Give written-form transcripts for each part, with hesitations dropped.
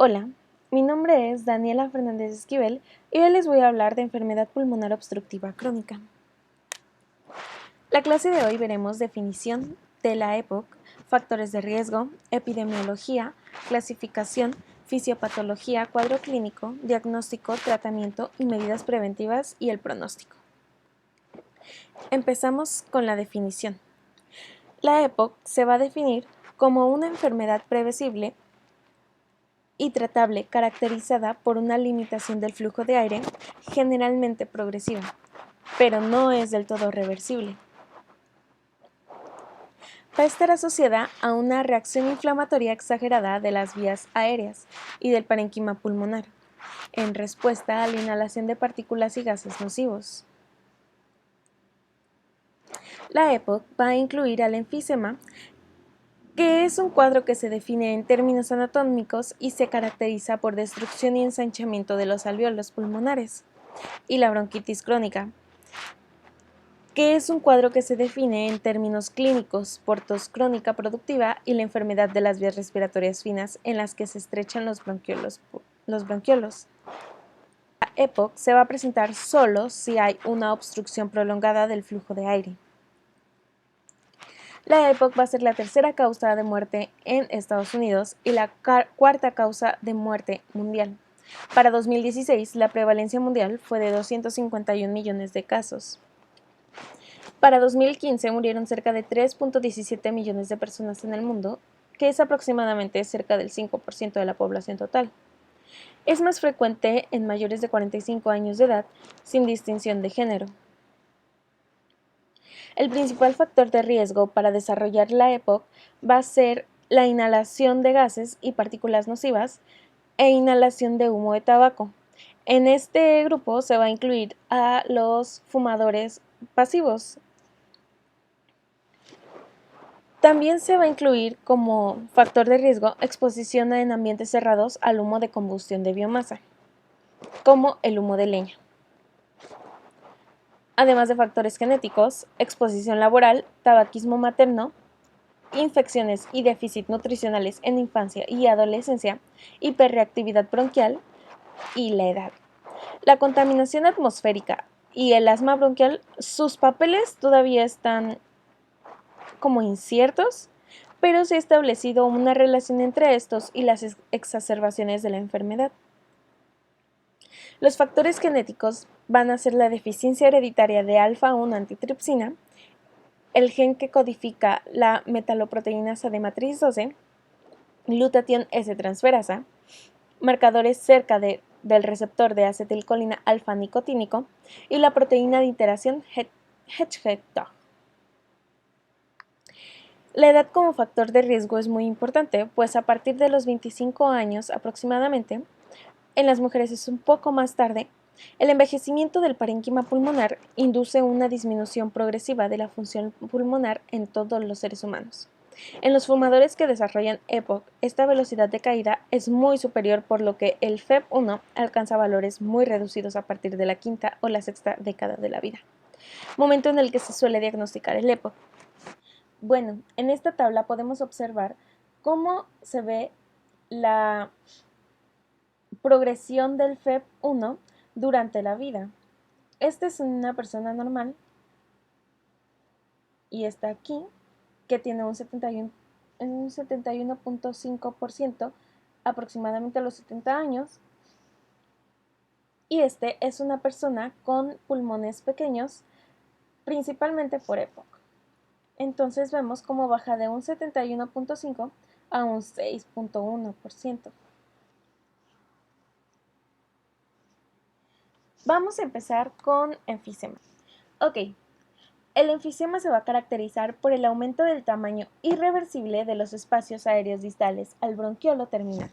Hola, mi nombre es Daniela Fernández Esquivel y hoy les voy a hablar de enfermedad pulmonar obstructiva crónica. La clase de hoy veremos definición de la EPOC, factores de riesgo, epidemiología, clasificación, fisiopatología, cuadro clínico, diagnóstico, tratamiento y medidas preventivas y el pronóstico. Empezamos con la definición. La EPOC se va a definir como una enfermedad previsible y tratable caracterizada por una limitación del flujo de aire, generalmente progresiva, pero no es del todo reversible. Va a estar asociada a una reacción inflamatoria exagerada de las vías aéreas y del parénquima pulmonar, en respuesta a la inhalación de partículas y gases nocivos. La EPOC va a incluir al enfisema, que es un cuadro que se define en términos anatómicos y se caracteriza por destrucción y ensanchamiento de los alvéolos pulmonares, y la bronquitis crónica, que es un cuadro que se define en términos clínicos por tos crónica productiva y la enfermedad de las vías respiratorias finas en las que se estrechan los bronquiolos. La EPOC se va a presentar solo si hay una obstrucción prolongada del flujo de aire. La EPOC va a ser la tercera causa de muerte en Estados Unidos y la cuarta causa de muerte mundial. Para 2016, la prevalencia mundial fue de 251 millones de casos. Para 2015 murieron cerca de 3.17 millones de personas en el mundo, que es aproximadamente cerca del 5% de la población total. Es más frecuente en mayores de 45 años de edad, sin distinción de género. El principal factor de riesgo para desarrollar la EPOC va a ser la inhalación de gases y partículas nocivas e inhalación de humo de tabaco. En este grupo se va a incluir a los fumadores pasivos. También se va a incluir como factor de riesgo exposición en ambientes cerrados al humo de combustión de biomasa, como el humo de leña. Además de factores genéticos, exposición laboral, tabaquismo materno, infecciones y déficit nutricionales en infancia y adolescencia, hiperreactividad bronquial y la edad. La contaminación atmosférica y el asma bronquial, sus papeles todavía están como inciertos, pero se ha establecido una relación entre estos y las exacerbaciones de la enfermedad. Los factores genéticos van a ser la deficiencia hereditaria de alfa-1 antitripsina, el gen que codifica la metaloproteinasa de matriz 12, glutatión S-transferasa, marcadores cerca del receptor de acetilcolina alfa-nicotínico y la proteína de interacción Hedgehog. La edad como factor de riesgo es muy importante, pues a partir de los 25 años aproximadamente, en las mujeres es un poco más tarde, el envejecimiento del parénquima pulmonar induce una disminución progresiva de la función pulmonar en todos los seres humanos. En los fumadores que desarrollan EPOC, esta velocidad de caída es muy superior, por lo que el FEV1 alcanza valores muy reducidos a partir de la quinta o la sexta década de la vida, momento en el que se suele diagnosticar el EPOC. Bueno, en esta tabla podemos observar cómo se ve la progresión del FEV1 durante la vida. Esta es una persona normal y está aquí, que tiene un 71.5% aproximadamente a los 70 años. Y este es una persona con pulmones pequeños, principalmente por EPOC. Entonces vemos cómo baja de un 71.5 a un 6.1%. Vamos a empezar con enfisema. Ok, el enfisema se va a caracterizar por el aumento del tamaño irreversible de los espacios aéreos distales al bronquiolo terminal,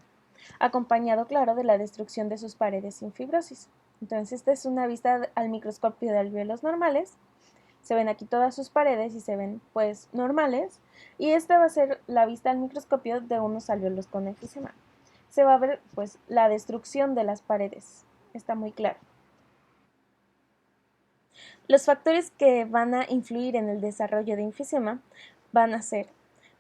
acompañado, claro, de la destrucción de sus paredes sin fibrosis. Entonces, esta es una vista al microscopio de alvéolos normales. Se ven aquí todas sus paredes y se ven, pues, normales. Y esta va a ser la vista al microscopio de unos alvéolos con enfisema. Se va a ver, pues, la destrucción de las paredes. Está muy claro. Los factores que van a influir en el desarrollo de enfisema van a ser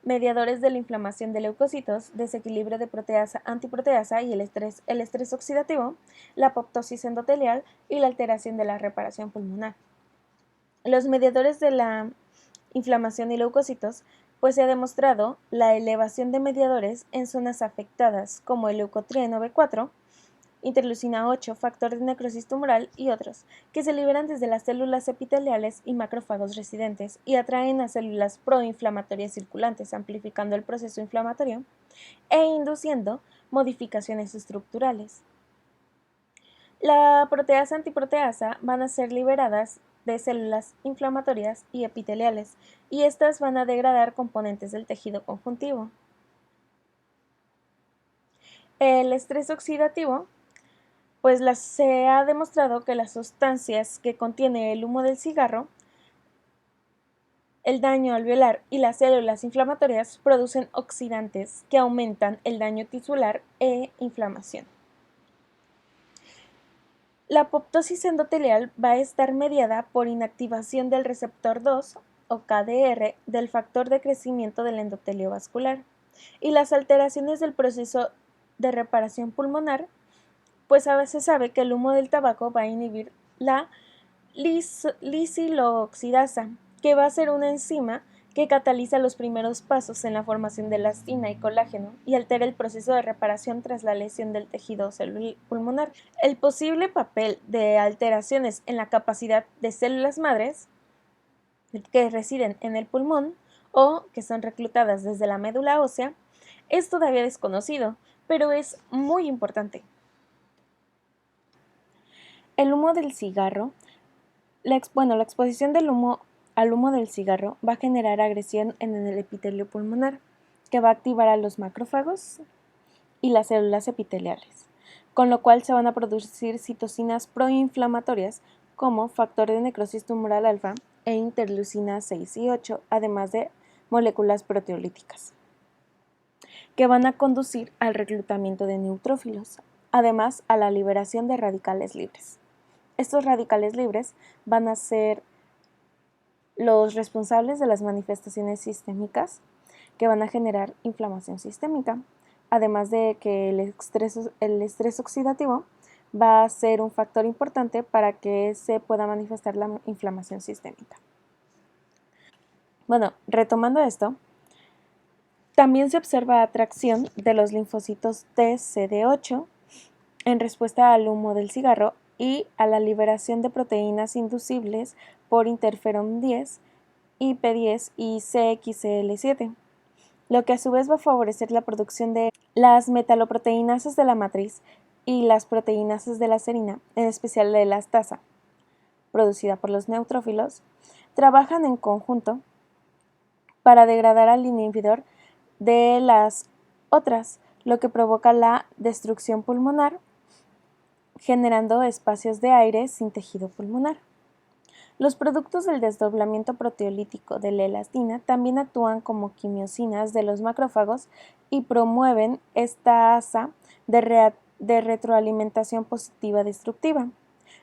mediadores de la inflamación de leucocitos, desequilibrio de proteasa-antiproteasa y el estrés oxidativo, la apoptosis endotelial y la alteración de la reparación pulmonar. Los mediadores de la inflamación y leucocitos, pues se ha demostrado la elevación de mediadores en zonas afectadas como el leucotrieno B4, interleucina 8, factor de necrosis tumoral y otros, que se liberan desde las células epiteliales y macrófagos residentes y atraen a células proinflamatorias circulantes, amplificando el proceso inflamatorio e induciendo modificaciones estructurales. La proteasa antiproteasa van a ser liberadas de células inflamatorias y epiteliales, y estas van a degradar componentes del tejido conjuntivo. El estrés oxidativo, pues se ha demostrado que las sustancias que contiene el humo del cigarro, el daño alveolar y las células inflamatorias producen oxidantes que aumentan el daño tisular e inflamación. La apoptosis endotelial va a estar mediada por inactivación del receptor 2 o KDR del factor de crecimiento del endotelio vascular y las alteraciones del proceso de reparación pulmonar, pues a veces se sabe que el humo del tabaco va a inhibir la lisilooxidasa, que va a ser una enzima que cataliza los primeros pasos en la formación de elastina y colágeno y altera el proceso de reparación tras la lesión del tejido pulmonar. El posible papel de alteraciones en la capacidad de células madres que residen en el pulmón o que son reclutadas desde la médula ósea es todavía desconocido, pero es muy importante. El humo del cigarro. La exposición al humo del cigarro va a generar agresión en el epitelio pulmonar, que va a activar a los macrófagos y las células epiteliales, con lo cual se van a producir citocinas proinflamatorias como factor de necrosis tumoral alfa e interleucina 6 y 8, además de moléculas proteolíticas, que van a conducir al reclutamiento de neutrófilos, además a la liberación de radicales libres. Estos radicales libres van a ser los responsables de las manifestaciones sistémicas que van a generar inflamación sistémica, además de que el estrés oxidativo va a ser un factor importante para que se pueda manifestar la inflamación sistémica. Bueno, retomando esto, también se observa atracción de los linfocitos T CD8 en respuesta al humo del cigarro y a la liberación de proteínas inducibles por interferón 10, IP10 y CXCL7, lo que a su vez va a favorecer la producción de las metaloproteínasas de la matriz y las proteínasas de la serina, en especial la elastasa, producida por los neutrófilos, trabajan en conjunto para degradar al inhibidor de las otras, lo que provoca la destrucción pulmonar, generando espacios de aire sin tejido pulmonar. Los productos del desdoblamiento proteolítico de la elastina también actúan como quimiosinas de los macrófagos y promueven esta asa de retroalimentación positiva destructiva.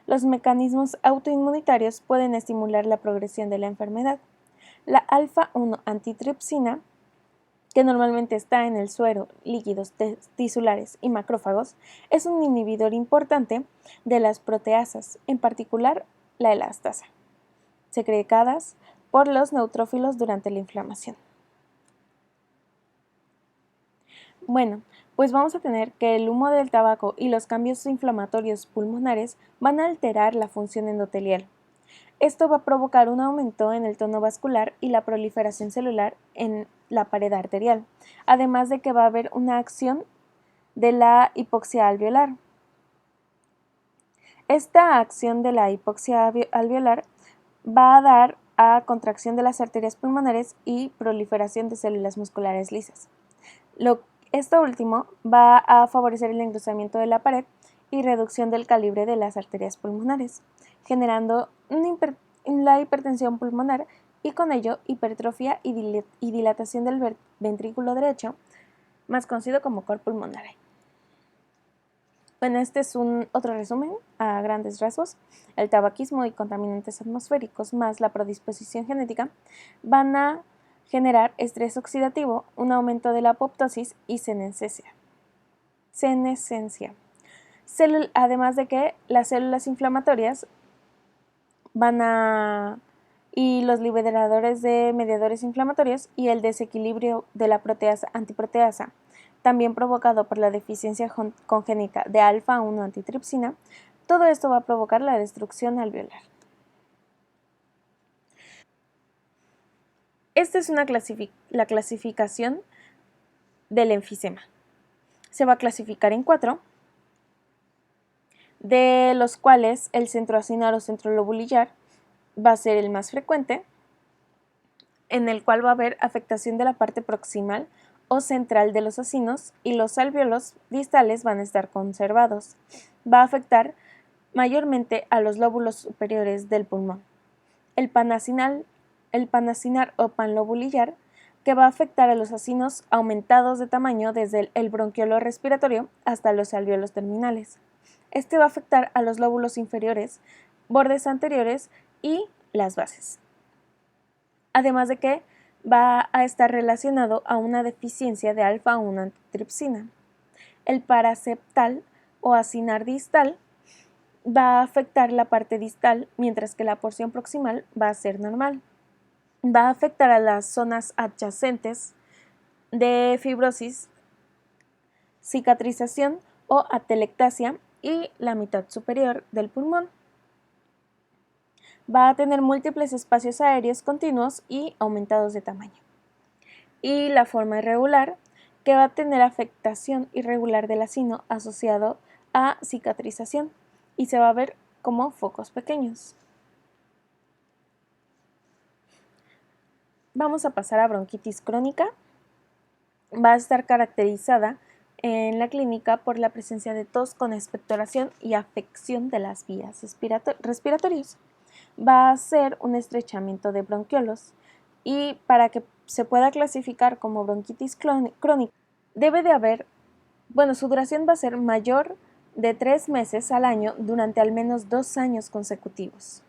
Los mecanismos autoinmunitarios pueden estimular la progresión de la enfermedad. La alfa-1 antitripsina, que normalmente está en el suero, líquidos tisulares y macrófagos, es un inhibidor importante de las proteasas, en particular la elastasa, secretadas por los neutrófilos durante la inflamación. Bueno, pues vamos a tener que el humo del tabaco y los cambios inflamatorios pulmonares van a alterar la función endotelial. Esto va a provocar un aumento en el tono vascular y la proliferación celular en la pared arterial, además de que va a haber una acción de la hipoxia alveolar. Esta acción de la hipoxia alveolar va a dar a contracción de las arterias pulmonares y proliferación de células musculares lisas. Esto último va a favorecer el engrosamiento de la pared y reducción del calibre de las arterias pulmonares, generando la hipertensión pulmonar y con ello hipertrofia y dilatación del ventrículo derecho, más conocido como cor pulmonare. Bueno, este es otro resumen a grandes rasgos. El tabaquismo y contaminantes atmosféricos más la predisposición genética van a generar estrés oxidativo, un aumento de la apoptosis y senescencia. Además de que las células inflamatorias y los liberadores de mediadores inflamatorios y el desequilibrio de la proteasa antiproteasa, también provocado por la deficiencia congénita de alfa-1 antitripsina, todo esto va a provocar la destrucción alveolar. Esta es la clasificación del enfisema. Se va a clasificar en 4, de los cuales el centroacinar o centrolobulillar va a ser el más frecuente, en el cual va a haber afectación de la parte proximal o central de los acinos y los alvéolos distales van a estar conservados. Va a afectar mayormente a los lóbulos superiores del pulmón. El panacinar o panlobulillar, que va a afectar a los acinos aumentados de tamaño desde el bronquiolo respiratorio hasta los alvéolos terminales. Este va a afectar a los lóbulos inferiores, bordes anteriores y las bases. Además de que va a estar relacionado a una deficiencia de alfa-1 antitripsina. El paraseptal o acinar distal va a afectar la parte distal, mientras que la porción proximal va a ser normal. Va a afectar a las zonas adyacentes de fibrosis, cicatrización o atelectasia y la mitad superior del pulmón. Va a tener múltiples espacios aéreos continuos y aumentados de tamaño. Y la forma irregular, que va a tener afectación irregular del acino asociado a cicatrización y se va a ver como focos pequeños. Vamos a pasar a bronquitis crónica. Va a estar caracterizada en la clínica por la presencia de tos con expectoración y afección de las vías respiratorias. Va a ser un estrechamiento de bronquiolos y para que se pueda clasificar como bronquitis crónica debe de haber, su duración va a ser mayor de 3 meses al año durante al menos 2 años consecutivos.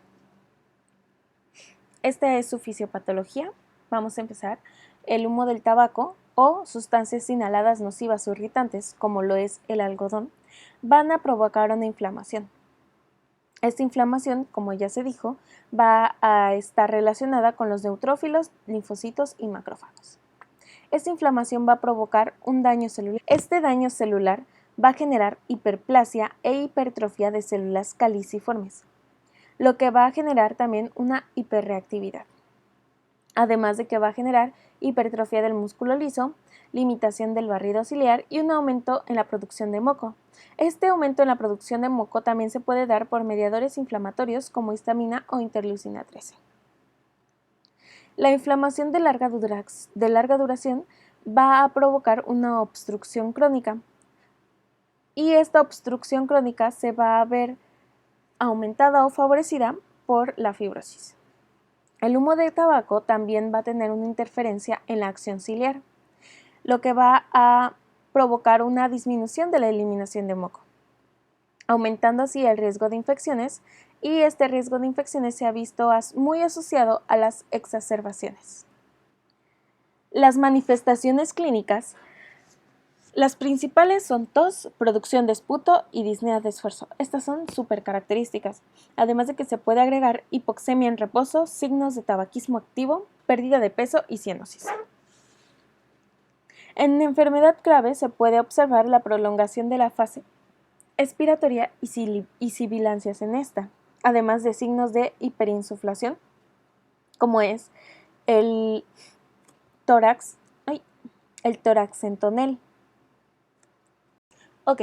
Esta es su fisiopatología. Vamos a empezar. El humo del tabaco o sustancias inhaladas nocivas o irritantes, como lo es el algodón, van a provocar una inflamación. Esta inflamación, como ya se dijo, va a estar relacionada con los neutrófilos, linfocitos y macrófagos. Esta inflamación va a provocar un daño celular. Este daño celular va a generar hiperplasia e hipertrofia de células caliciformes, lo que va a generar también una hiperreactividad. Además de que va a generar hipertrofia del músculo liso, limitación del barrido ciliar y un aumento en la producción de moco. Este aumento en la producción de moco también se puede dar por mediadores inflamatorios como histamina o interleucina 13. La inflamación de larga duración va a provocar una obstrucción crónica y esta obstrucción crónica se va a ver aumentada o favorecida por la fibrosis. El humo de tabaco también va a tener una interferencia en la acción ciliar, lo que va a provocar una disminución de la eliminación de moco, aumentando así el riesgo de infecciones, y este riesgo de infecciones se ha visto muy asociado a las exacerbaciones. Las manifestaciones clínicas, las principales son tos, producción de esputo y disnea de esfuerzo. Estas son súper características, además de que se puede agregar hipoxemia en reposo, signos de tabaquismo activo, pérdida de peso y cianosis. En enfermedad grave se puede observar la prolongación de la fase expiratoria y sibilancias en esta, además de signos de hiperinsuflación, como es el toracentonel. Ok,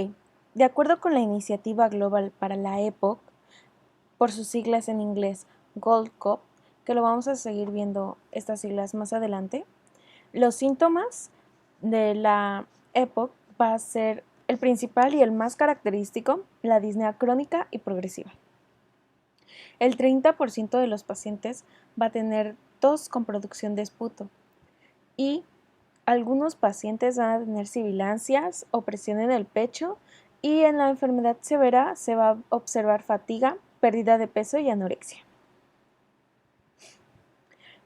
de acuerdo con la Iniciativa Global para la EPOC, por sus siglas en inglés GOLDCOP, que lo vamos a seguir viendo estas siglas más adelante, los síntomas de la EPOC va a ser el principal y el más característico, la disnea crónica y progresiva. El 30% de los pacientes va a tener tos con producción de esputo y algunos pacientes van a tener sibilancias, opresión en el pecho y en la enfermedad severa se va a observar fatiga, pérdida de peso y anorexia.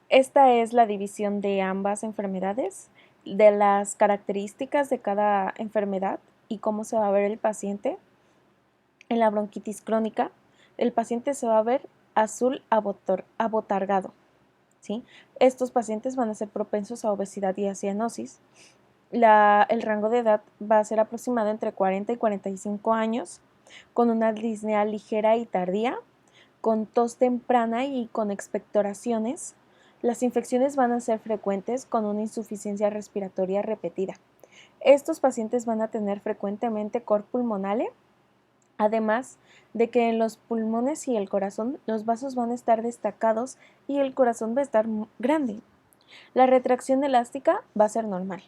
Esta es la división de ambas enfermedades, de las características de cada enfermedad y cómo se va a ver el paciente. En la bronquitis crónica, el paciente se va a ver azul abotargado, ¿sí? Estos pacientes van a ser propensos a obesidad y a cianosis. El rango de edad va a ser aproximado entre 40 y 45 años, con una disnea ligera y tardía, con tos temprana y con expectoraciones. Las infecciones van a ser frecuentes con una insuficiencia respiratoria repetida. Estos pacientes van a tener frecuentemente cor pulmonale, además de que en los pulmones y el corazón los vasos van a estar destacados y el corazón va a estar grande. La retracción elástica va a ser normal,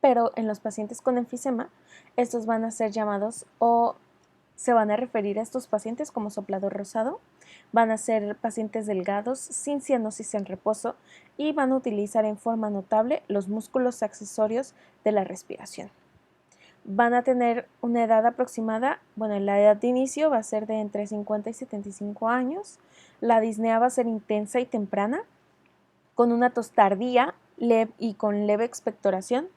pero en los pacientes con enfisema, estos van a ser llamados o se van a referir a estos pacientes como soplador rosado, van a ser pacientes delgados, sin cianosis en reposo y van a utilizar en forma notable los músculos accesorios de la respiración. Van a tener una edad aproximada, bueno, la edad de inicio va a ser de entre 50 y 75 años, la disnea va a ser intensa y temprana, con una tos tardía y con leve expectoración.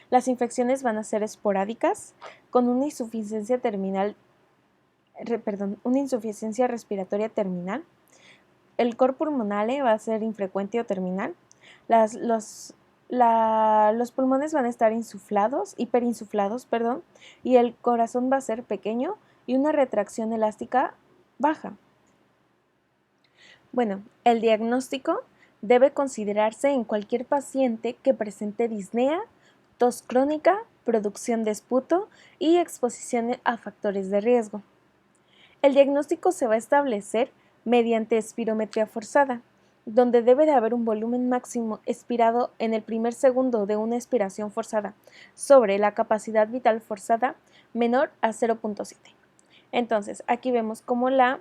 Las infecciones van a ser esporádicas, con una insuficiencia respiratoria terminal. El cor pulmonale va a ser infrecuente o terminal. Los pulmones van a estar hiperinsuflados, y el corazón va a ser pequeño y una retracción elástica baja. Bueno, el diagnóstico debe considerarse en cualquier paciente que presente disnea, tos crónica, producción de esputo y exposición a factores de riesgo. El diagnóstico se va a establecer mediante espirometría forzada, donde debe de haber un volumen máximo expirado en el primer segundo de una expiración forzada sobre la capacidad vital forzada menor a 0.7. Entonces, aquí vemos como la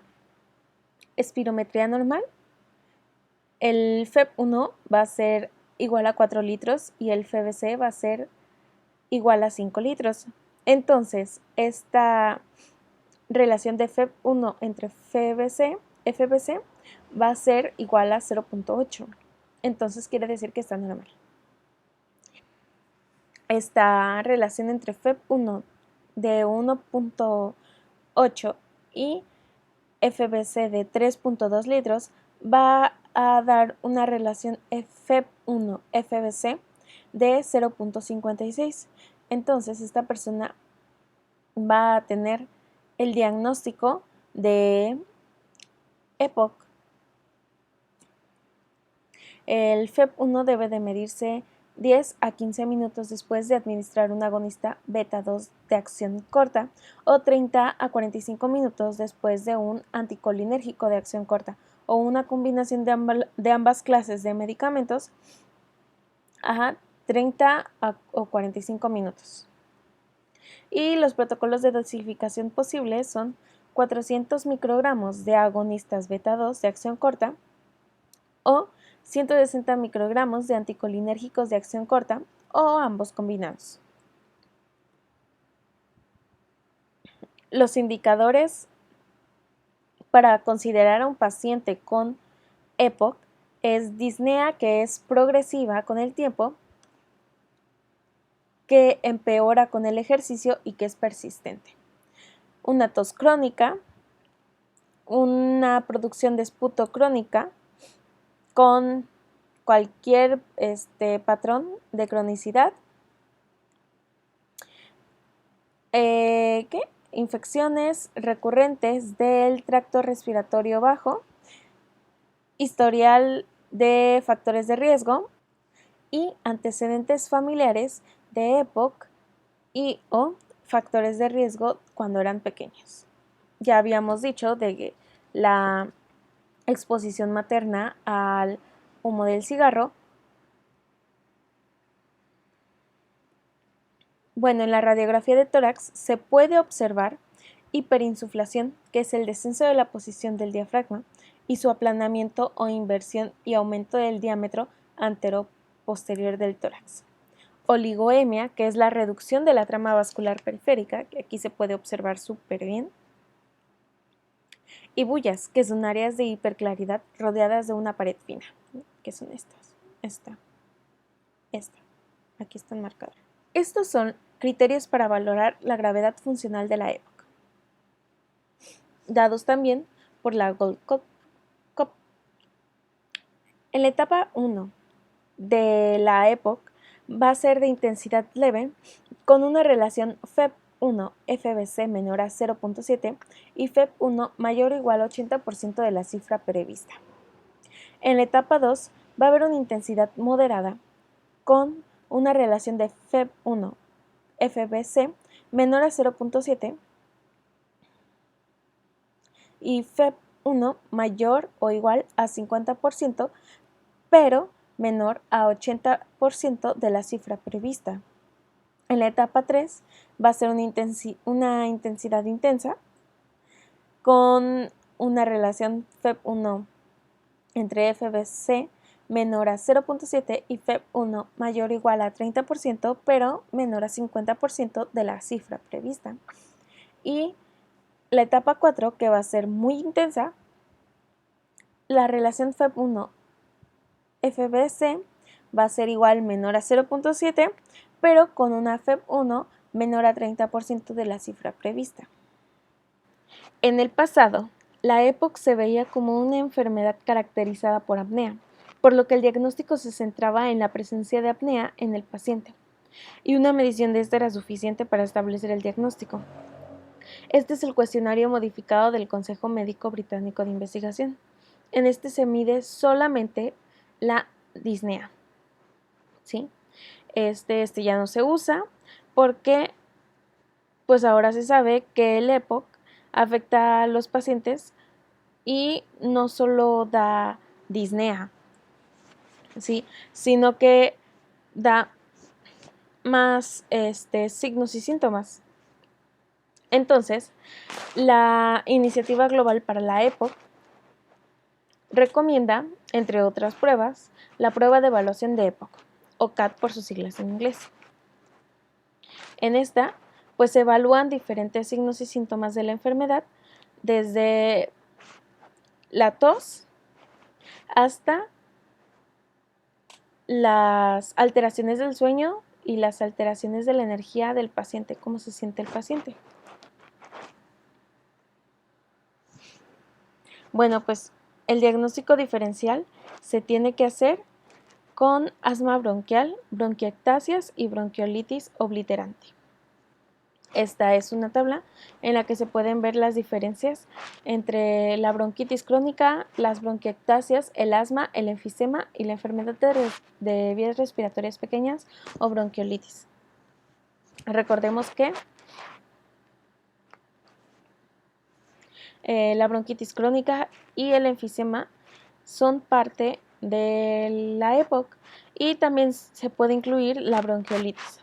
espirometría normal, el FEP1 va a ser igual a 4 litros y el FBC va a ser igual a 5 litros. Entonces, esta relación de FEP1 entre FBC va a ser igual a 0.8. Entonces quiere decir que está normal. Esta relación entre FEP1 de 1.8 y FBC de 3.2 litros va a dar una relación FEP1-FBC de 0.56. Entonces esta persona va a tener el diagnóstico de EPOC. El FEP1 debe de medirse 10 a 15 minutos después de administrar un agonista beta 2 de acción corta o 30 a 45 minutos después de un anticolinérgico de acción corta o una combinación de ambas clases de medicamentos a 30 o 45 minutos. Y los protocolos de dosificación posibles son 400 microgramos de agonistas beta 2 de acción corta o 160 microgramos de anticolinérgicos de acción corta o ambos combinados. Los indicadores para considerar a un paciente con EPOC es disnea, que es progresiva con el tiempo, que empeora con el ejercicio y que es persistente. Una tos crónica, una producción de esputo crónica con cualquier patrón de cronicidad, infecciones recurrentes del tracto respiratorio bajo, historial de factores de riesgo y antecedentes familiares de EPOC y o factores de riesgo cuando eran pequeños. Ya habíamos dicho de que la exposición materna al humo del cigarro. Bueno, en la radiografía de tórax se puede observar hiperinsuflación, que es el descenso de la posición del diafragma, y su aplanamiento o inversión y aumento del diámetro antero-posterior del tórax. Oligoemia, que es la reducción de la trama vascular periférica, que aquí se puede observar súper bien. Y bullas, que son áreas de hiperclaridad rodeadas de una pared fina. que son estas. Esta. Aquí están marcadas. Estos son criterios para valorar la gravedad funcional de la EPOC, dados también por la Gold Cup. En la etapa 1 de la EPOC va a ser de intensidad leve con una relación FeB1 FBC menor a 0.7 y FeB1 mayor o igual a 80% de la cifra prevista. En la etapa 2 va a haber una intensidad moderada con una relación de FeB1 FBC menor a 0.7 y FeB1 mayor o igual a 50%, pero menor a 80% de la cifra prevista. En la etapa 3 va a ser una intensidad intensa con una relación FeB1 entre FBC menor a 0.7 y FeB1 mayor o igual a 30%, pero menor a 50% de la cifra prevista. Y la etapa 4, que va a ser muy intensa, la relación FeB1 FBC va a ser igual menor a 0.7, pero con una FeB1 menor a 30% de la cifra prevista. En el pasado, la EPOC se veía como una enfermedad caracterizada por apnea, por lo que el diagnóstico se centraba en la presencia de apnea en el paciente, y una medición de esta era suficiente para establecer el diagnóstico. Este es el cuestionario modificado del Consejo Médico Británico de Investigación. En este se mide solamente la disnea, ¿sí? Este ya no se usa porque pues ahora se sabe que el EPOC afecta a los pacientes y no solo da disnea, ¿sí? Sino que da más signos y síntomas. Entonces, la Iniciativa Global para la EPOC recomienda, entre otras pruebas, la prueba de evaluación de EPOC, o CAT por sus siglas en inglés. En esta, pues se evalúan diferentes signos y síntomas de la enfermedad, desde la tos hasta las alteraciones del sueño y las alteraciones de la energía del paciente, cómo se siente el paciente. Bueno, pues el diagnóstico diferencial se tiene que hacer con asma bronquial, bronquiectasias y bronquiolitis obliterante. Esta es una tabla en la que se pueden ver las diferencias entre la bronquitis crónica, las bronquiectasias, el asma, el enfisema y la enfermedad de vías respiratorias pequeñas o bronquiolitis. Recordemos que la bronquitis crónica y el enfisema son parte de la EPOC y también se puede incluir la bronquiolitis.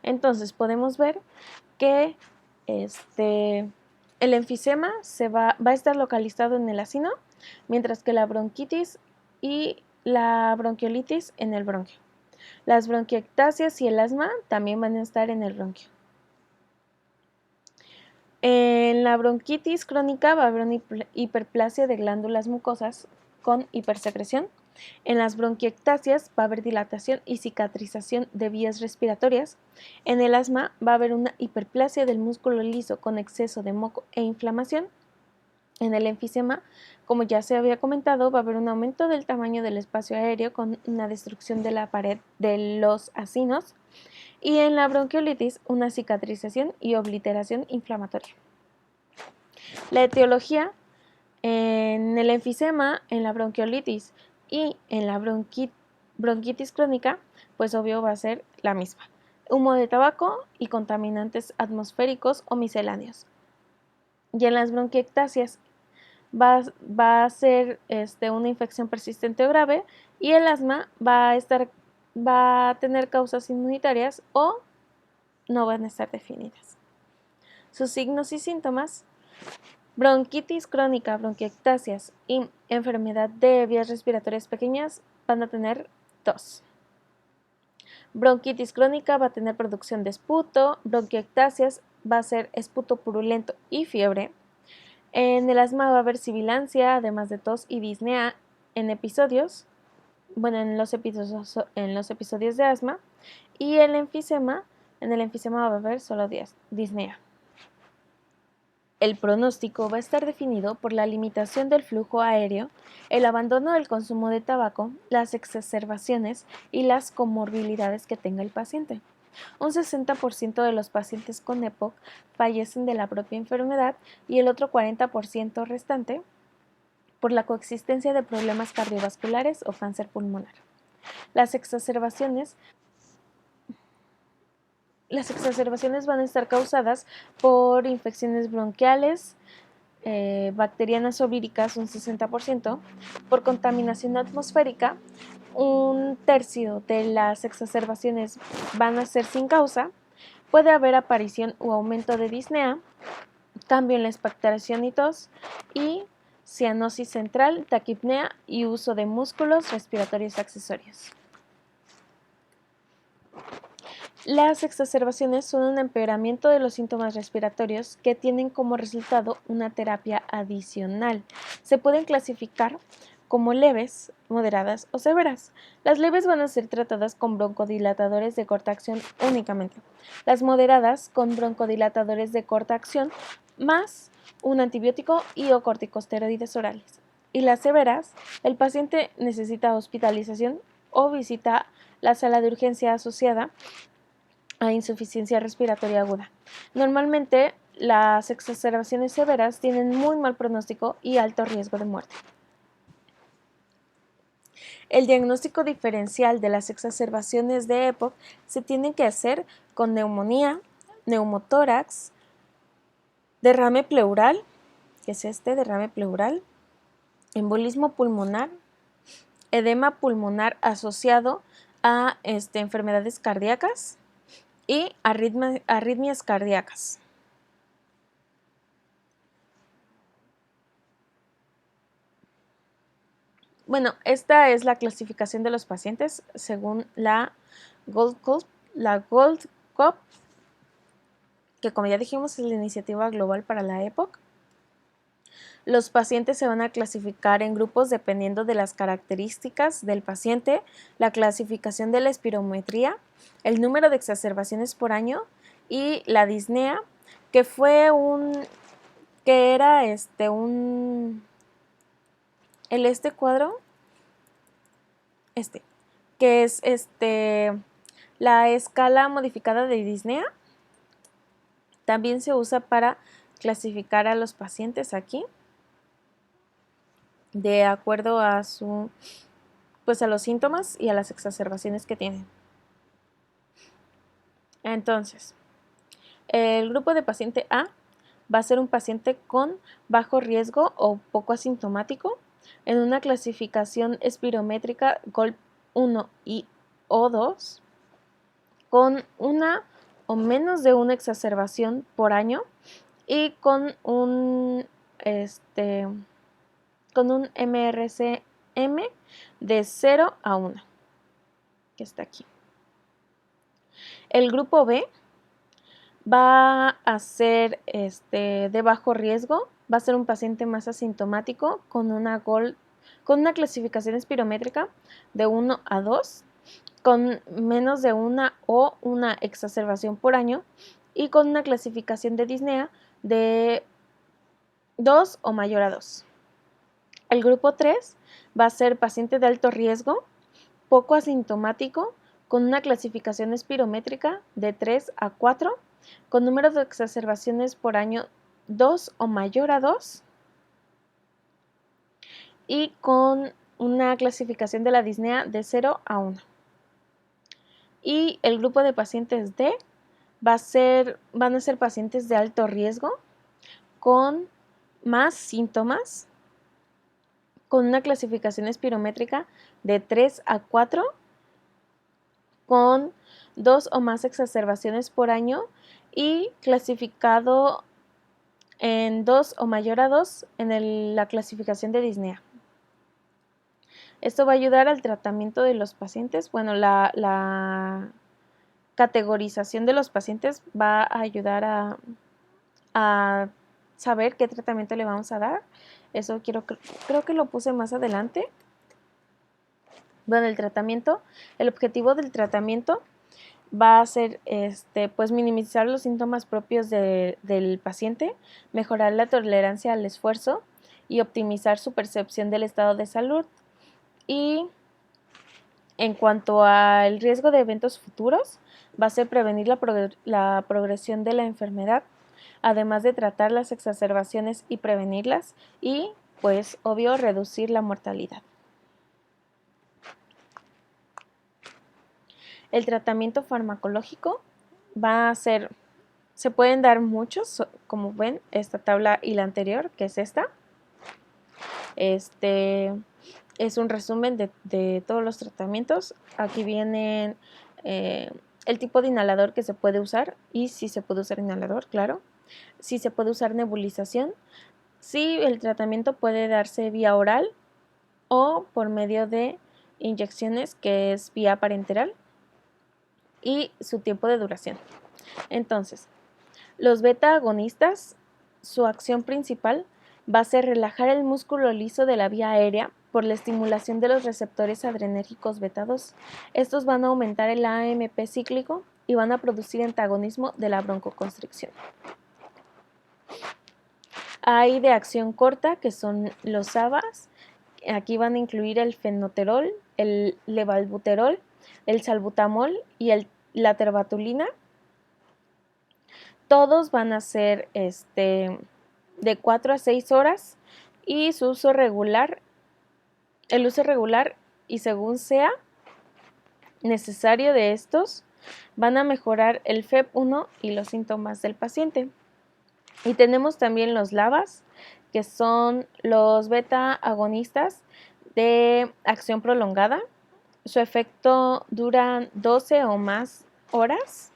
Entonces podemos ver que el enfisema va a estar localizado en el acino, mientras que la bronquitis y la bronquiolitis en el bronquio. Las bronquiectasias y el asma también van a estar en el bronquio. En la bronquitis crónica va a haber una hiperplasia de glándulas mucosas con hipersecreción. En las bronquiectasias va a haber dilatación y cicatrización de vías respiratorias. En el asma va a haber una hiperplasia del músculo liso con exceso de moco e inflamación. En el enfisema, como ya se había comentado, va a haber un aumento del tamaño del espacio aéreo con una destrucción de la pared de los acinos. Y en la bronquiolitis, una cicatrización y obliteración inflamatoria. La etiología en el enfisema, en la bronquiolitis y en la bronquitis crónica, pues obvio va a ser la misma. Humo de tabaco y contaminantes atmosféricos o misceláneos. Y en las bronquiectasias va a ser una infección persistente o grave, y el asma va a tener causas inmunitarias o no van a estar definidas. Sus signos y síntomas: bronquitis crónica, bronquiectasias y enfermedad de vías respiratorias pequeñas van a tener tos. Bronquitis crónica va a tener producción de esputo, bronquiectasias va a ser esputo purulento y fiebre. En el asma va a haber sibilancia, además de tos y disnea, en episodios, bueno, en los episodios de asma, y en el enfisema va a haber solo disnea. El pronóstico va a estar definido por la limitación del flujo aéreo, el abandono del consumo de tabaco, las exacerbaciones y las comorbilidades que tenga el paciente. Un 60% de los pacientes con EPOC fallecen de la propia enfermedad y el otro 40% restante por la coexistencia de problemas cardiovasculares o cáncer pulmonar. Las exacerbaciones van a estar causadas por infecciones bronquiales, bacterianas o víricas, un 60%, por contaminación atmosférica, un tercio de las exacerbaciones van a ser sin causa, puede haber aparición o aumento de disnea, cambio en la expectoración y tos, y cianosis central, taquipnea y uso de músculos respiratorios accesorios. Las exacerbaciones son un empeoramiento de los síntomas respiratorios que tienen como resultado una terapia adicional. Se pueden clasificar como leves, moderadas o severas. Las leves van a ser tratadas con broncodilatadores de corta acción únicamente. Las moderadas con broncodilatadores de corta acción más un antibiótico y o corticosteroides orales. Y las severas, el paciente necesita hospitalización o visita la sala de urgencia asociada a insuficiencia respiratoria aguda. Normalmente, las exacerbaciones severas tienen muy mal pronóstico y alto riesgo de muerte. El diagnóstico diferencial de las exacerbaciones de EPOC se tiene que hacer con neumonía, neumotórax, derrame pleural, que es derrame pleural, embolismo pulmonar, edema pulmonar asociado a enfermedades cardíacas y arritmias cardíacas. Bueno, esta es la clasificación de los pacientes según la Gold Cup, que como ya dijimos es la iniciativa global para la EPOC. Los pacientes se van a clasificar en grupos dependiendo de las características del paciente, la clasificación de la espirometría, el número de exacerbaciones por año y la disnea, que era cuadro, que es la escala modificada de disnea. También se usa para clasificar a los pacientes aquí de acuerdo a a los síntomas y a las exacerbaciones que tienen. Entonces, el grupo de paciente A va a ser un paciente con bajo riesgo o poco asintomático en una clasificación espirométrica GOLD 1 y O2 con una o menos de una exacerbación por año y con un MRCM de 0 a 1, que está aquí. El grupo B va a ser de bajo riesgo, va a ser un paciente más asintomático con una clasificación espirométrica de 1 a 2, con menos de una o una exacerbación por año y con una clasificación de disnea de 2 o mayor a 2. El grupo 3 va a ser paciente de alto riesgo, poco asintomático, con una clasificación espirométrica de 3 a 4, con número de exacerbaciones por año 2 o mayor a 2 y con una clasificación de la disnea de 0 a 1. Y el grupo de pacientes D van a ser pacientes de alto riesgo con más síntomas, con una clasificación espirométrica de 3 a 4, con 2 o más exacerbaciones por año y clasificado en 2 o mayor a 2 en la clasificación de disnea. Esto va a ayudar al tratamiento de los pacientes. Bueno, la categorización de los pacientes va a ayudar a saber qué tratamiento le vamos a dar. Eso creo que lo puse más adelante. Bueno, el objetivo del tratamiento va a ser pues minimizar los síntomas propios del paciente, mejorar la tolerancia al esfuerzo y optimizar su percepción del estado de salud. Y en cuanto al riesgo de eventos futuros, va a ser prevenir la progresión de la enfermedad, además de tratar las exacerbaciones y prevenirlas, y pues obvio reducir la mortalidad. El tratamiento farmacológico va a ser, se pueden dar muchos, como ven, esta tabla y la anterior, que es esta. Es un resumen de todos los tratamientos. Aquí vienen el tipo de inhalador que se puede usar y si se puede usar inhalador, claro. Si se puede usar nebulización. Si el tratamiento puede darse vía oral o por medio de inyecciones, que es vía parenteral, y su tiempo de duración. Entonces, los beta agonistas, su acción principal va a ser relajar el músculo liso de la vía aérea por la estimulación de los receptores adrenérgicos beta 2. Estos van a aumentar el AMP cíclico y van a producir antagonismo de la broncoconstricción. Hay de acción corta, que son los ABAs. Aquí van a incluir el fenoterol, el levalbuterol, el salbutamol y la terbatulina. Todos van a ser de 4 a 6 horas y su uso regular, el uso regular y según sea necesario de estos, van a mejorar el FEV1 y los síntomas del paciente. Y tenemos también los LABAs, que son los beta agonistas de acción prolongada. Su efecto dura 12 o más horas.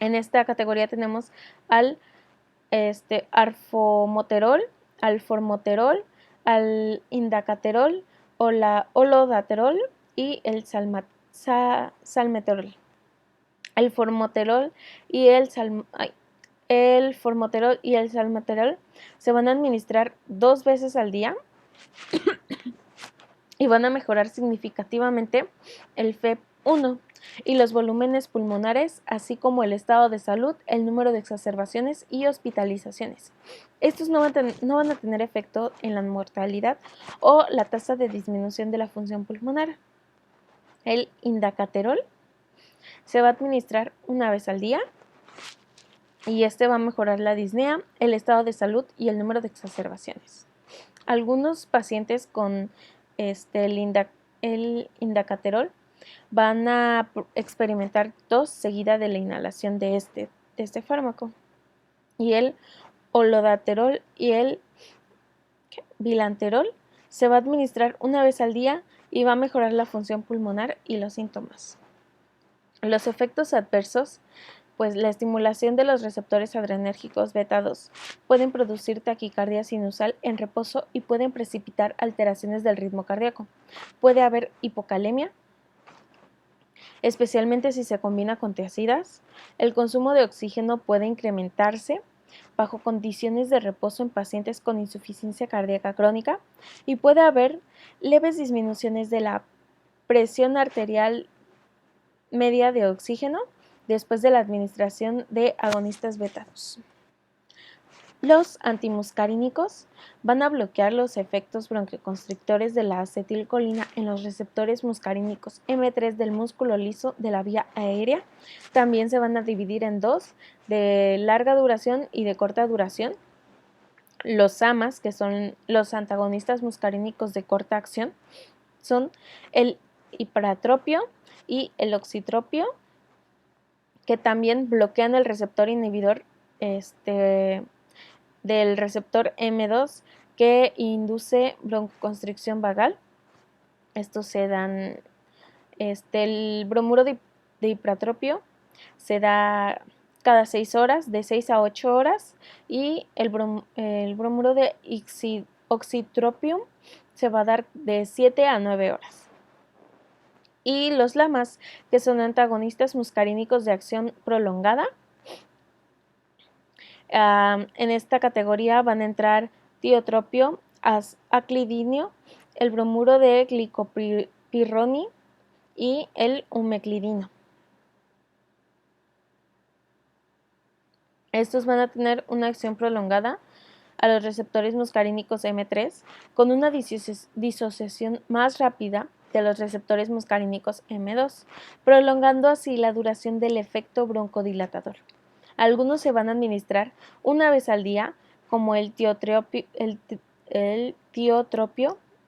En esta categoría tenemos al arformoterol, al formoterol, al indacaterol, o la holodaterol y el salmeterol. El formoterol y el salmeterol se van a administrar 2 veces al día y van a mejorar significativamente el FEV1 y los volúmenes pulmonares, así como el estado de salud, el número de exacerbaciones y hospitalizaciones. Estos no van a tener efecto en la mortalidad o la tasa de disminución de la función pulmonar. El indacaterol se va a administrar 1 vez al día y va a mejorar la disnea, el estado de salud y el número de exacerbaciones. Algunos pacientes con el indacaterol van a experimentar tos seguida de la inhalación de este fármaco. Y el holodaterol y el bilanterol se va a administrar 1 vez al día y va a mejorar la función pulmonar y los síntomas. Los efectos adversos, pues la estimulación de los receptores adrenérgicos beta 2 pueden producir taquicardia sinusal en reposo y pueden precipitar alteraciones del ritmo cardíaco. Puede haber hipocalemia, especialmente si se combina con tiazidas. El consumo de oxígeno puede incrementarse bajo condiciones de reposo en pacientes con insuficiencia cardíaca crónica y puede haber leves disminuciones de la presión arterial media de oxígeno después de la administración de agonistas beta 2. Los antimuscarínicos van a bloquear los efectos broncoconstrictores de la acetilcolina en los receptores muscarínicos M3 del músculo liso de la vía aérea. También se van a dividir en dos, de larga duración y de corta duración. Los AMAs, que son los antagonistas muscarínicos de corta acción, son el ipratropio y el oxitropio, que también bloquean el receptor inhibidor del receptor M2 que induce broncoconstricción vagal. Estos se dan, el bromuro de ipratropio se da cada 6 horas, de 6 a 8 horas, y el bromuro de oxitropium se va a dar de 7 a 9 horas. Y los LAMAs, que son antagonistas muscarínicos de acción prolongada. En esta categoría van a entrar tiotropio, aclidinio, el bromuro de pirroni y el umeclidino. Estos van a tener una acción prolongada a los receptores muscarínicos M3 con una disociación más rápida de los receptores muscarínicos M2, prolongando así la duración del efecto broncodilatador. Algunos se van a administrar una vez al día, como el tiotropio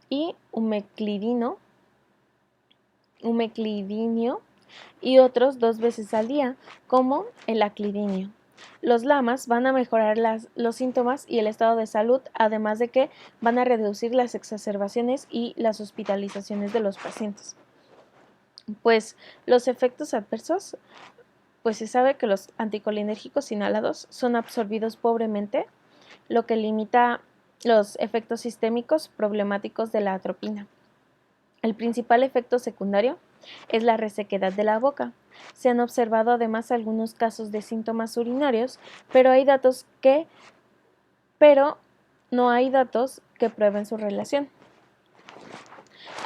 y umeclidinio, y otros 2 veces al día, como el aclidinio. Los LAMAs van a mejorar los síntomas y el estado de salud, además de que van a reducir las exacerbaciones y las hospitalizaciones de los pacientes. Pues los efectos adversos, pues se sabe que los anticolinérgicos inhalados son absorbidos pobremente, lo que limita los efectos sistémicos problemáticos de la atropina. El principal efecto secundario es la resequedad de la boca. Se han observado además algunos casos de síntomas urinarios, pero no hay datos que prueben su relación.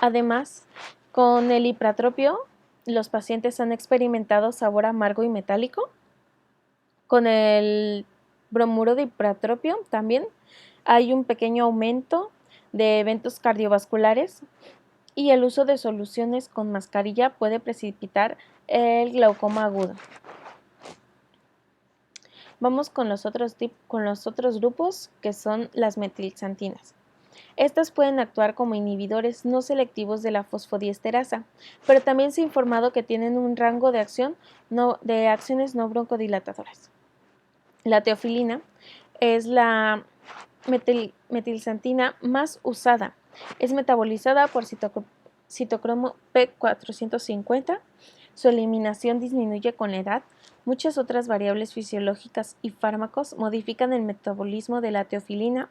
Además, con el hipratropio, los pacientes han experimentado sabor amargo y metálico. Con el bromuro de hipratropio también hay un pequeño aumento de eventos cardiovasculares y el uso de soluciones con mascarilla puede precipitar el glaucoma agudo. Vamos con los otros grupos, que son las metilxantinas. Estas pueden actuar como inhibidores no selectivos de la fosfodiesterasa, pero también se ha informado que tienen un rango de acciones no broncodilatadoras. La teofilina es la metilxantina más usada. Es metabolizada por citocromo P450. Su eliminación disminuye con la edad. Muchas otras variables fisiológicas y fármacos modifican el metabolismo de la teofilina.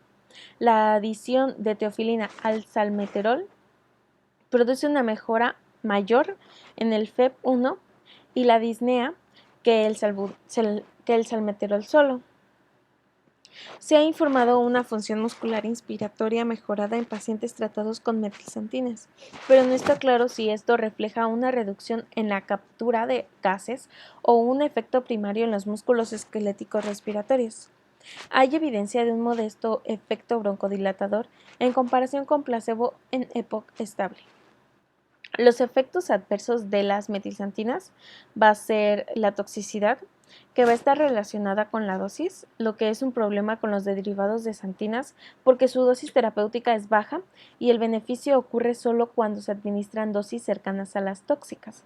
La adición de teofilina al salmeterol produce una mejora mayor en el FEP1 y la disnea que el salmeterol solo. Se ha informado una función muscular inspiratoria mejorada en pacientes tratados con metilxantinas, pero no está claro si esto refleja una reducción en la captura de gases o un efecto primario en los músculos esqueléticos respiratorios. Hay evidencia de un modesto efecto broncodilatador en comparación con placebo en EPOC estable. Los efectos adversos de las metilxantinas va a ser la toxicidad, que va a estar relacionada con la dosis, lo que es un problema con los derivados de xantinas porque su dosis terapéutica es baja y el beneficio ocurre solo cuando se administran dosis cercanas a las tóxicas.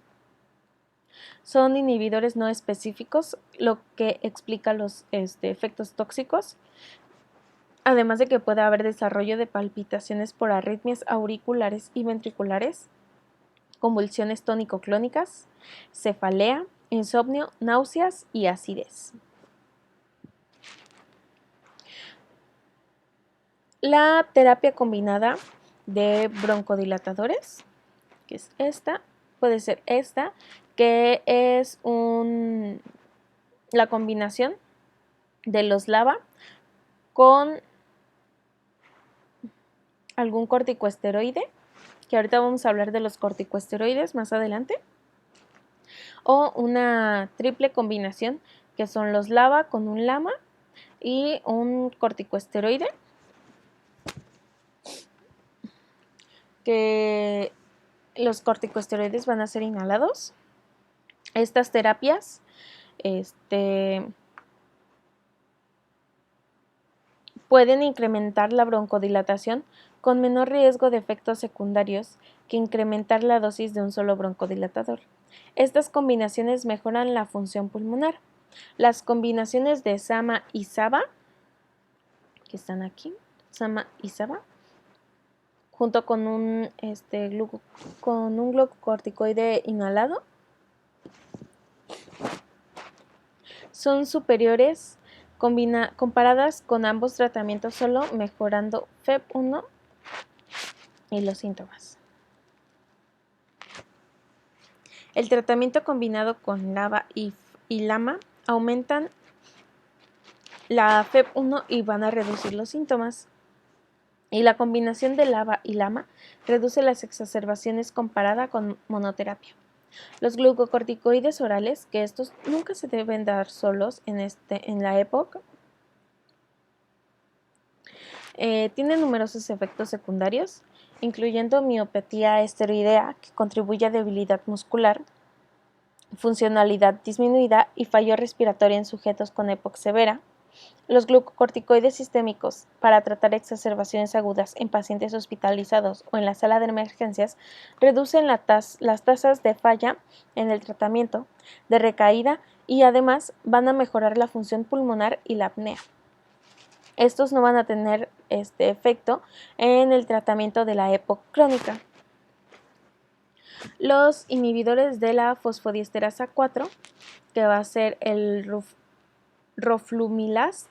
Son inhibidores no específicos, lo que explica los efectos tóxicos, además de que puede haber desarrollo de palpitaciones por arritmias auriculares y ventriculares, convulsiones tónico-clónicas, cefalea, insomnio, náuseas y acidez. La terapia combinada de broncodilatadores, que es esta, puede ser esta, que es la combinación de los LABA con algún corticosteroide, que ahorita vamos a hablar de los corticosteroides más adelante, o una triple combinación, que son los LABA con un LAMA y un corticosteroide, que los corticosteroides van a ser inhalados. Estas terapias pueden incrementar la broncodilatación con menor riesgo de efectos secundarios que incrementar la dosis de un solo broncodilatador. Estas combinaciones mejoran la función pulmonar. Las combinaciones de SAMA y SABA, que están aquí, SAMA y SABA, junto con un glucocorticoide inhalado, son superiores comparadas con ambos tratamientos solo, mejorando FEP1 y los síntomas. El tratamiento combinado con LABA y LAMA aumentan la FEP1 y van a reducir los síntomas. Y la combinación de LABA y LAMA reduce las exacerbaciones comparada con monoterapia. Los glucocorticoides orales, que estos nunca se deben dar solos en la época, tienen numerosos efectos secundarios, incluyendo miopatía esteroidea, que contribuye a debilidad muscular, funcionalidad disminuida y fallo respiratorio en sujetos con EPOC severa. Los glucocorticoides sistémicos para tratar exacerbaciones agudas en pacientes hospitalizados o en la sala de emergencias reducen las tasas de falla en el tratamiento, de recaída y además van a mejorar la función pulmonar y la apnea. Estos no van a tener este efecto en el tratamiento de la EPOC crónica. Los inhibidores de la fosfodiesterasa 4, que va a ser el roflumilast,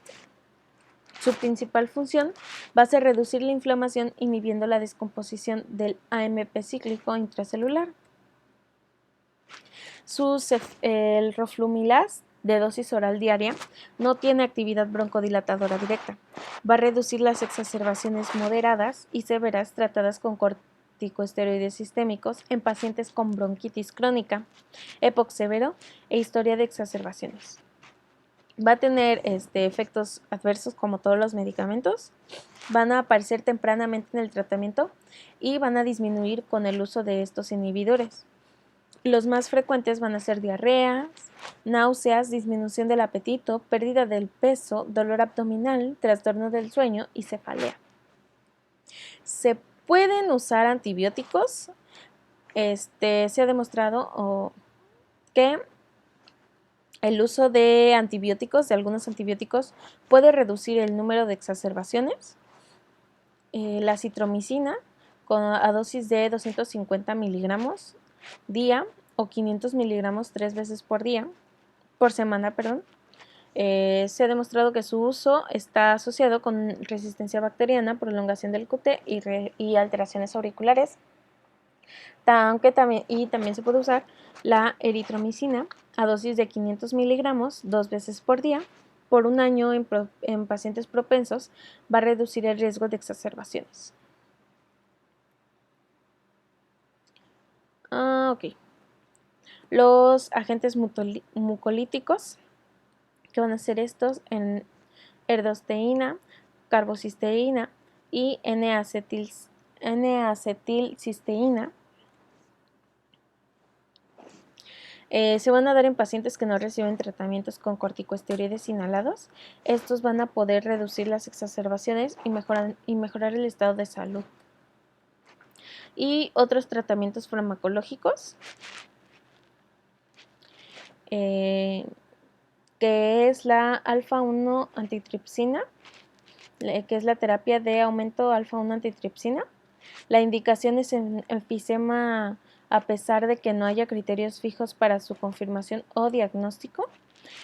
su principal función va a ser reducir la inflamación inhibiendo la descomposición del AMP cíclico intracelular. El roflumilast de dosis oral diaria no tiene actividad broncodilatadora directa. Va a reducir las exacerbaciones moderadas y severas tratadas con corticosteroides sistémicos en pacientes con bronquitis crónica, EPOC severo e historia de exacerbaciones. Va a tener efectos adversos como todos los medicamentos, van a aparecer tempranamente en el tratamiento y van a disminuir con el uso de estos inhibidores. Los más frecuentes van a ser diarreas, náuseas, disminución del apetito, pérdida del peso, dolor abdominal, trastorno del sueño y cefalea. Se pueden usar antibióticos. Se ha demostrado que el uso de antibióticos, de algunos antibióticos, puede reducir el número de exacerbaciones. La citromicina a dosis de 250 miligramos día o 500 miligramos 3 veces por semana. Se ha demostrado que su uso está asociado con resistencia bacteriana, prolongación del QT y alteraciones auriculares. También se puede usar la eritromicina a dosis de 500 miligramos 2 veces por día. Por un año en pacientes propensos va a reducir el riesgo de exacerbaciones. Ok. Los agentes mucolíticos, que van a ser estos en erdosteína, carbocisteína y N-acetilcisteína. Se van a dar en pacientes que no reciben tratamientos con corticosteroides inhalados. Estos van a poder reducir las exacerbaciones y mejorar el estado de salud. Y otros tratamientos farmacológicos, que es la alfa-1 antitripsina, que es la terapia de aumento alfa-1 antitripsina. La indicación es en enfisema a pesar de que no haya criterios fijos para su confirmación o diagnóstico.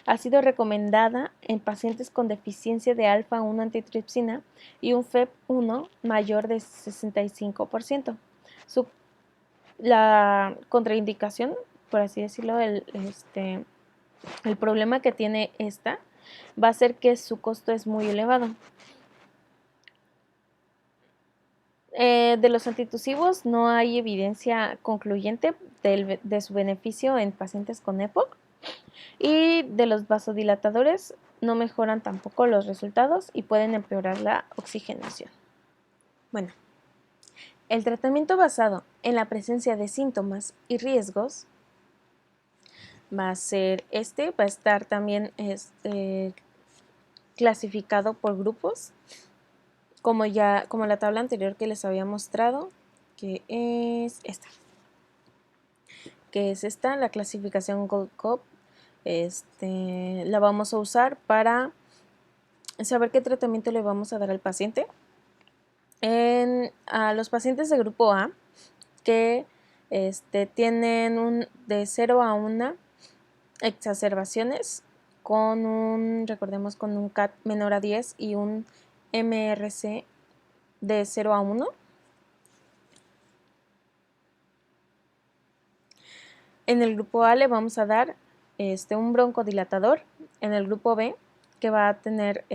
Ha sido recomendada en pacientes con deficiencia de alfa-1 antitripsina y un FEV1 mayor de 65%. La contraindicación, por así decirlo, el problema que tiene esta va a ser que su costo es muy elevado. De los antitusivos no hay evidencia concluyente de su beneficio en pacientes con EPOC, y de los vasodilatadores no mejoran tampoco los resultados y pueden empeorar la oxigenación. Bueno, el tratamiento basado en la presencia de síntomas y riesgos va a ser va a estar también clasificado por grupos, como la tabla anterior que les había mostrado, que es esta, la clasificación Gold Cup. La vamos a usar para saber qué tratamiento le vamos a dar al paciente. A los pacientes de grupo A que tienen de 0 a 1 exacerbaciones recordemos, con un CAT menor a 10 y un MRC de 0 a 1. En el grupo A le vamos a dar un broncodilatador. En el grupo B, que va a tener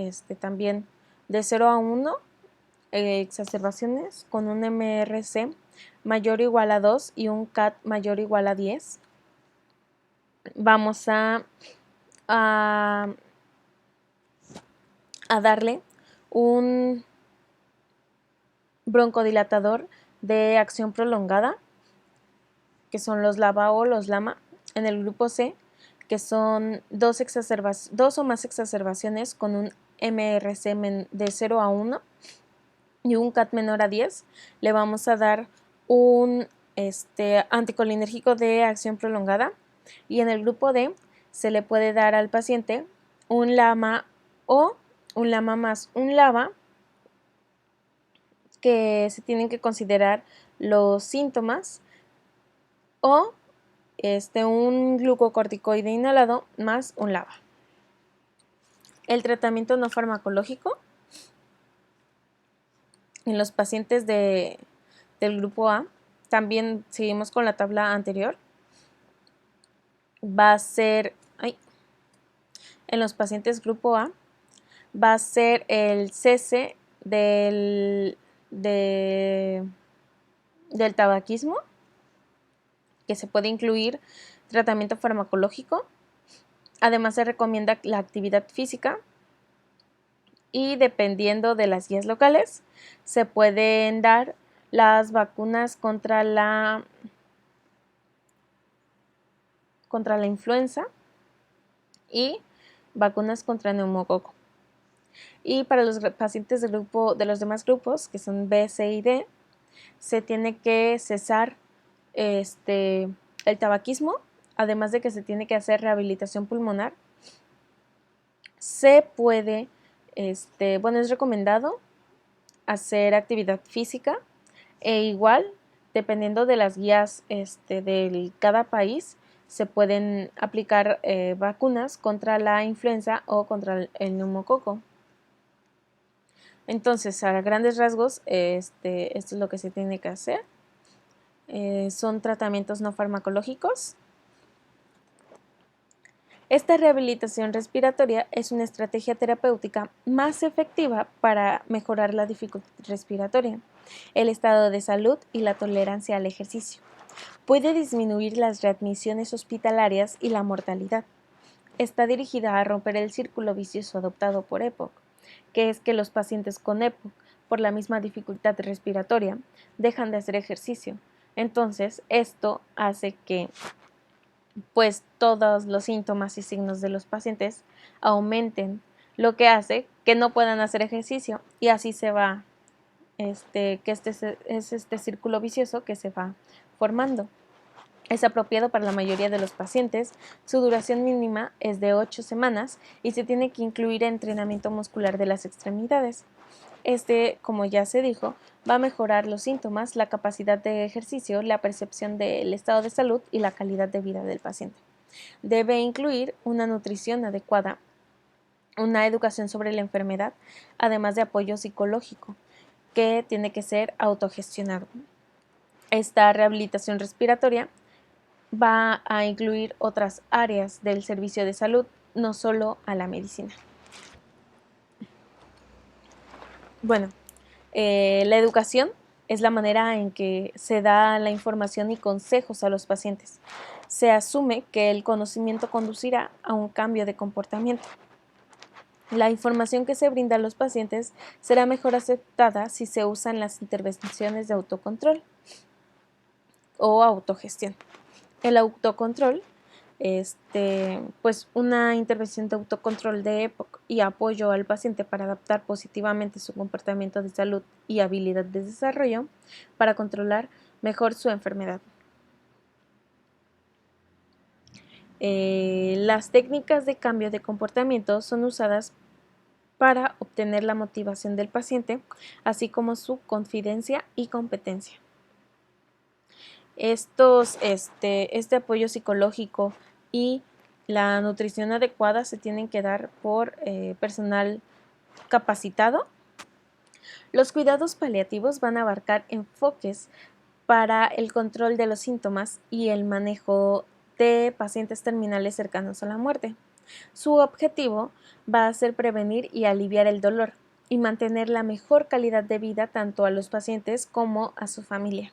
también de 0 a 1 exacerbaciones con un MRC mayor o igual a 2 y un CAT mayor o igual a 10. Vamos a darle un broncodilatador de acción prolongada, que son los LABA o los LAMA. En el grupo C, que son dos o más exacerbaciones con un MRC de 0 a 1 y un CAT menor a 10, le vamos a dar un anticolinérgico de acción prolongada. Y en el grupo D se le puede dar al paciente un LAMA o un LAMA más un LABA, que se tienen que considerar los síntomas, o un glucocorticoide inhalado más un LABA. El tratamiento no farmacológico en los pacientes del grupo A, también seguimos con la tabla anterior, va a ser, en los pacientes grupo A, va a ser el cese del tabaquismo, que se puede incluir tratamiento farmacológico. Además se recomienda la actividad física y, dependiendo de las guías locales, se pueden dar las vacunas contra la influenza y vacunas contra neumococo. Y para los pacientes de los demás grupos, que son B, C y D, se tiene que cesar el tabaquismo, además de que se tiene que hacer rehabilitación pulmonar. Se puede, es recomendado hacer actividad física, e igual, dependiendo de las guías de cada país, se pueden aplicar vacunas contra la influenza o contra el neumococo. Entonces, a grandes rasgos, esto es lo que se tiene que hacer. Son tratamientos no farmacológicos. Esta rehabilitación respiratoria es una estrategia terapéutica más efectiva para mejorar la dificultad respiratoria, el estado de salud y la tolerancia al ejercicio. Puede disminuir las readmisiones hospitalarias y la mortalidad. Está dirigida a romper el círculo vicioso adoptado por EPOC, que es que los pacientes con EPOC, por la misma dificultad respiratoria, dejan de hacer ejercicio. Entonces, esto hace que todos los síntomas y signos de los pacientes aumenten, lo que hace que no puedan hacer ejercicio, y así se va, que es este círculo vicioso que se va formando. Es apropiado para la mayoría de los pacientes. Su duración mínima es de 8 semanas y se tiene que incluir entrenamiento muscular de las extremidades. Como ya se dijo, va a mejorar los síntomas, la capacidad de ejercicio, la percepción del estado de salud y la calidad de vida del paciente. Debe incluir una nutrición adecuada, una educación sobre la enfermedad, además de apoyo psicológico, que tiene que ser autogestionado. Esta rehabilitación respiratoria va a incluir otras áreas del servicio de salud, no solo a la medicina. Bueno, la educación es la manera en que se da la información y consejos a los pacientes. Se asume que el conocimiento conducirá a un cambio de comportamiento. La información que se brinda a los pacientes será mejor aceptada si se usan las intervenciones de autocontrol o autogestión. El autocontrol, una intervención de autocontrol de EPOC y apoyo al paciente para adaptar positivamente su comportamiento de salud y habilidad de desarrollo para controlar mejor su enfermedad. Las técnicas de cambio de comportamiento son usadas para obtener la motivación del paciente, así como su confidencia y competencia. Este apoyo psicológico y la nutrición adecuada se tienen que dar por personal capacitado. Los cuidados paliativos van a abarcar enfoques para el control de los síntomas y el manejo de pacientes terminales cercanos a la muerte. Su objetivo va a ser prevenir y aliviar el dolor y mantener la mejor calidad de vida tanto a los pacientes como a su familia.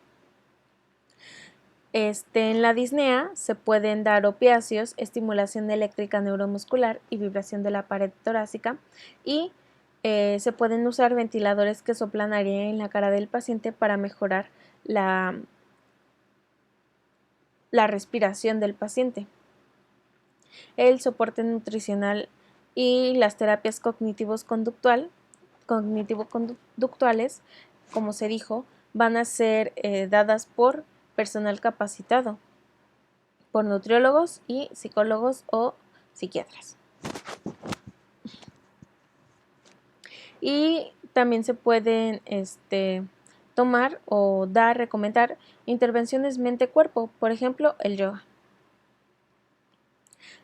En la disnea se pueden dar opiáceos, estimulación eléctrica neuromuscular y vibración de la pared torácica, y se pueden usar ventiladores que soplan aire en la cara del paciente para mejorar la respiración del paciente. El soporte nutricional y las terapias cognitivo-conductuales, como se dijo, van a ser dadas por personal capacitado, por nutriólogos y psicólogos o psiquiatras. Y también se pueden tomar o recomendar intervenciones mente-cuerpo, por ejemplo, el yoga.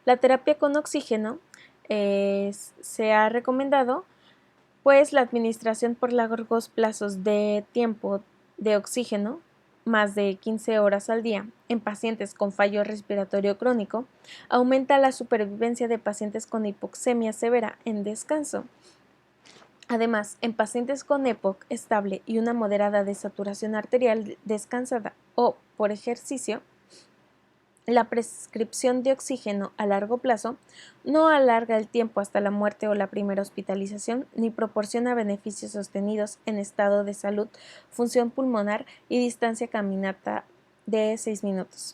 La terapia con oxígeno se ha recomendado pues la administración por largos plazos de tiempo de oxígeno, más de 15 horas al día, en pacientes con fallo respiratorio crónico, aumenta la supervivencia de pacientes con hipoxemia severa en descanso. Además, en pacientes con EPOC estable y una moderada desaturación arterial descansada o por ejercicio, la prescripción de oxígeno a largo plazo no alarga el tiempo hasta la muerte o la primera hospitalización, ni proporciona beneficios sostenidos en estado de salud, función pulmonar y distancia caminata de 6 minutos.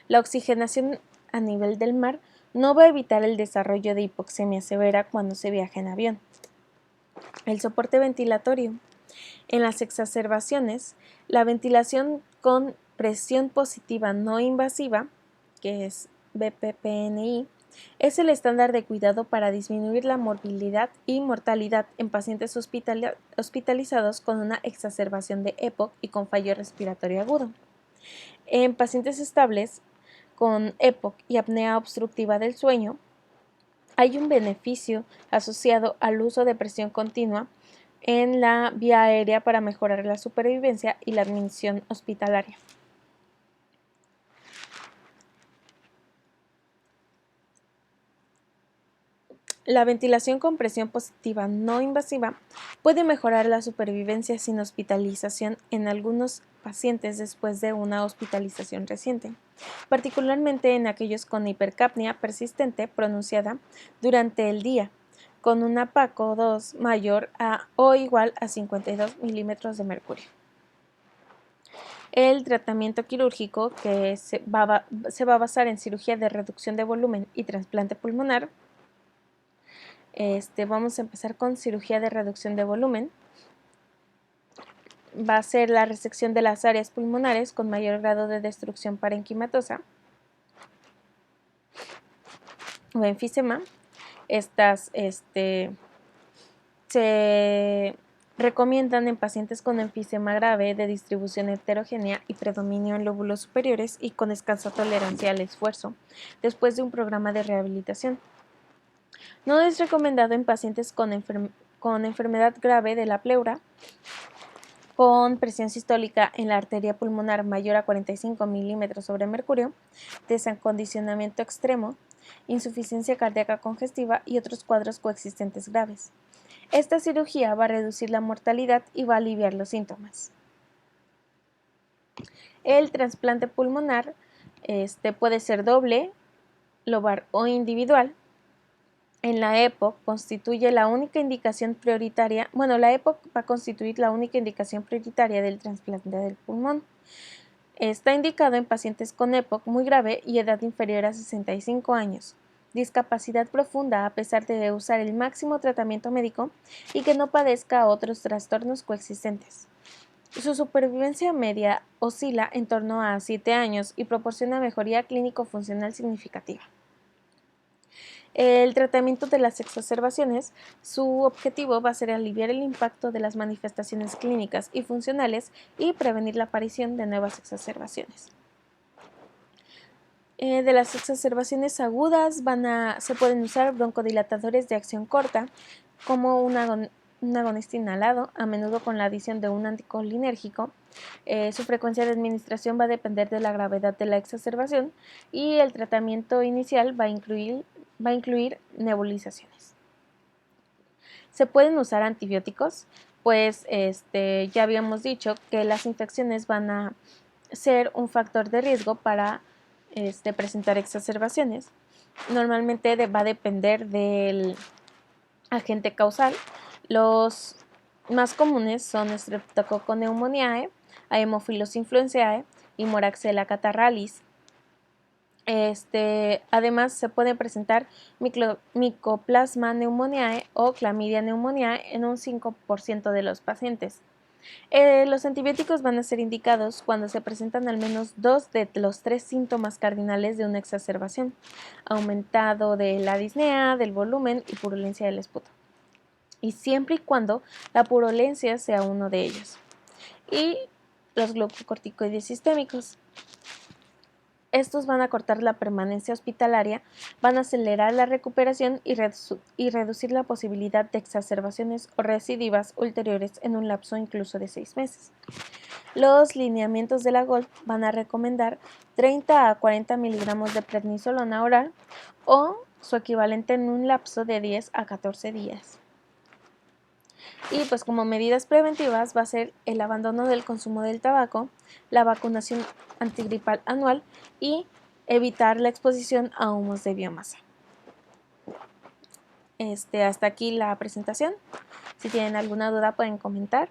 La oxigenación a nivel del mar no va a evitar el desarrollo de hipoxemia severa cuando se viaja en avión. El soporte ventilatorio. En las exacerbaciones, la ventilación con presión positiva no invasiva, que es BPPNI, es el estándar de cuidado para disminuir la morbilidad y mortalidad en pacientes hospitalizados con una exacerbación de EPOC y con fallo respiratorio agudo. En pacientes estables con EPOC y apnea obstructiva del sueño, hay un beneficio asociado al uso de presión continua en la vía aérea para mejorar la supervivencia y la admisión hospitalaria. La ventilación con presión positiva no invasiva puede mejorar la supervivencia sin hospitalización en algunos pacientes después de una hospitalización reciente, particularmente en aquellos con hipercapnia persistente pronunciada durante el día, con una PaCO2 mayor a o igual a 52 milímetros de mercurio. El tratamiento quirúrgico, que se va a basar en cirugía de reducción de volumen y trasplante pulmonar. Vamos a empezar con cirugía de reducción de volumen. Va a ser la resección de las áreas pulmonares con mayor grado de destrucción parenquimatosa o enfisema. Estas se recomiendan en pacientes con enfisema grave de distribución heterogénea y predominio en lóbulos superiores y con escasa tolerancia al esfuerzo, después de un programa de rehabilitación. No es recomendado en pacientes con enfermedad grave de la pleura, con presión sistólica en la arteria pulmonar mayor a 45 milímetros sobre mercurio, desacondicionamiento extremo, insuficiencia cardíaca congestiva y otros cuadros coexistentes graves. Esta cirugía va a reducir la mortalidad y va a aliviar los síntomas. El trasplante pulmonar puede ser doble, lobar o individual. En la EPOC constituye la única indicación prioritaria, la EPOC va a constituir la única indicación prioritaria del trasplante del pulmón. Está indicado en pacientes con EPOC muy grave y edad inferior a 65 años, discapacidad profunda a pesar de usar el máximo tratamiento médico y que no padezca otros trastornos coexistentes. Su supervivencia media oscila en torno a 7 años y proporciona mejoría clínico-funcional significativa. El tratamiento de las exacerbaciones, su objetivo va a ser aliviar el impacto de las manifestaciones clínicas y funcionales y prevenir la aparición de nuevas exacerbaciones. De las exacerbaciones agudas se pueden usar broncodilatadores de acción corta, como un agonista inhalado, a menudo con la adición de un anticolinérgico. Su frecuencia de administración va a depender de la gravedad de la exacerbación y el tratamiento inicial va a incluir nebulizaciones. ¿Se pueden usar antibióticos? Pues ya habíamos dicho que las infecciones van a ser un factor de riesgo para presentar exacerbaciones. Normalmente va a depender del agente causal. Los más comunes son Streptococcus pneumoniae, Haemophilus influenzae y Moraxella catarrhalis. Además se puede presentar Mycoplasma pneumoniae o Chlamydia pneumoniae en un 5% de los pacientes. Los antibióticos van a ser indicados cuando se presentan al menos 2 de los 3 síntomas cardinales de una exacerbación: aumentado de la disnea, del volumen y purulencia del esputo, y siempre y cuando la purulencia sea uno de ellos. Y los glucocorticoides sistémicos. Estos van a cortar la permanencia hospitalaria, van a acelerar la recuperación y reducir la posibilidad de exacerbaciones o recidivas ulteriores en un lapso incluso de 6 meses. Los lineamientos de la GOLD van a recomendar 30 a 40 miligramos de prednisolona oral o su equivalente en un lapso de 10 a 14 días. Y pues como medidas preventivas va a ser el abandono del consumo del tabaco, la vacunación antigripal anual y evitar la exposición a humos de biomasa. Hasta aquí la presentación. Si tienen alguna duda pueden comentar.